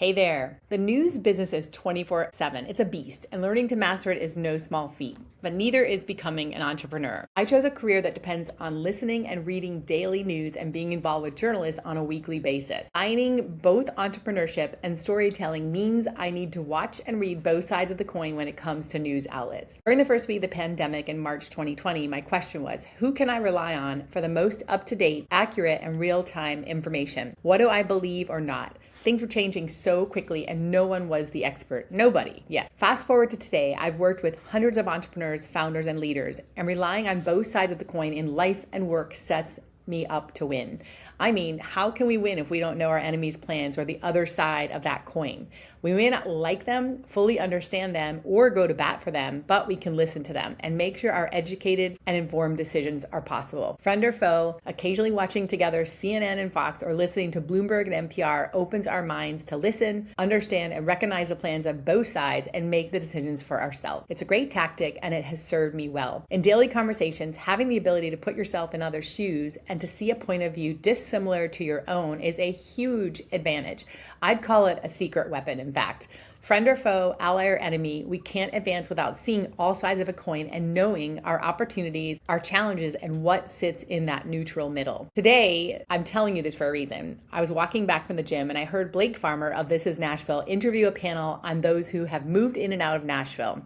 Hey there. The news business is 24/7. It's a beast, and learning to master it is no small feat. But neither is becoming an entrepreneur. I chose a career that depends on listening and reading daily news and being involved with journalists on a weekly basis. Combining both entrepreneurship and storytelling means I need to watch and read both sides of the coin when it comes to news outlets. During the first week of the pandemic in March 2020, my question was, who can I rely on for the most up-to-date, accurate, and real-time information? What do I believe or not? Things were changing so quickly and no one was the expert. Nobody yet. Fast forward to today, I've worked with hundreds of entrepreneurs, founders, and leaders, and relying on both sides of the coin in life and work sets me up to win. I mean, how can we win if we don't know our enemy's plans or the other side of that coin? We may not like them, fully understand them, or go to bat for them, but we can listen to them and make sure our educated and informed decisions are possible. Friend or foe, occasionally watching together CNN and Fox or listening to Bloomberg and NPR opens our minds to listen, understand, and recognize the plans of both sides and make the decisions for ourselves. It's a great tactic and it has served me well. In daily conversations, having the ability to put yourself in others' shoes and to see a point of view dissimilar to your own is a huge advantage. I'd call it a secret weapon, in fact. Friend or foe, ally or enemy, we can't advance without seeing all sides of a coin and knowing our opportunities, our challenges, and what sits in that neutral middle. Today, I'm telling you this for a reason. I was walking back from the gym and I heard Blake Farmer of This Is Nashville interview a panel on those who have moved in and out of Nashville.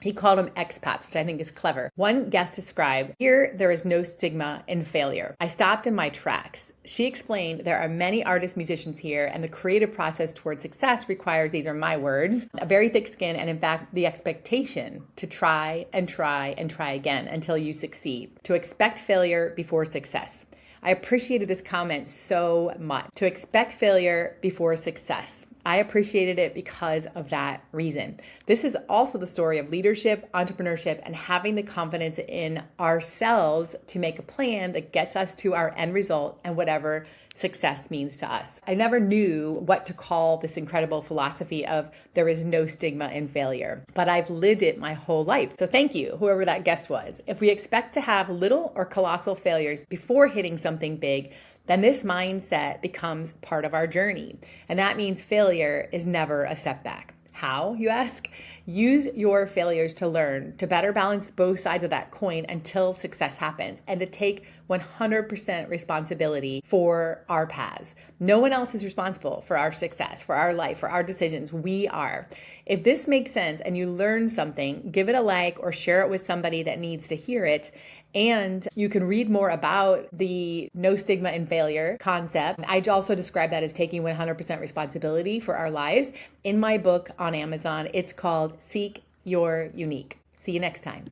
He called them expats, which I think is clever. One guest described, "Here, there is no stigma in failure." I stopped in my tracks. She explained there are many artists, musicians here, and the creative process towards success requires, these are my words, a very thick skin and in fact the expectation to try and try and try again until you succeed. To expect failure before success. I appreciated this comment so much. To expect failure before success. I appreciated it because of that reason. This is also the story of leadership, entrepreneurship, and having the confidence in ourselves to make a plan that gets us to our end result and whatever success means to us. I never knew what to call this incredible philosophy of there is no stigma in failure, but I've lived it my whole life. So thank you, whoever that guest was. If we expect to have little or colossal failures before hitting something big, then this mindset becomes part of our journey. And that means failure is never a setback. How, you ask? Use your failures to learn, to better balance both sides of that coin until success happens, and to take 100% responsibility for our paths. No one else is responsible for our success, for our life, for our decisions. We are. If this makes sense and you learn something, give it a like or share it with somebody that needs to hear it. And you can read more about the no stigma in failure concept. I also describe that as taking 100% responsibility for our lives in my book on Amazon. It's called Seek Your Unique. See you next time.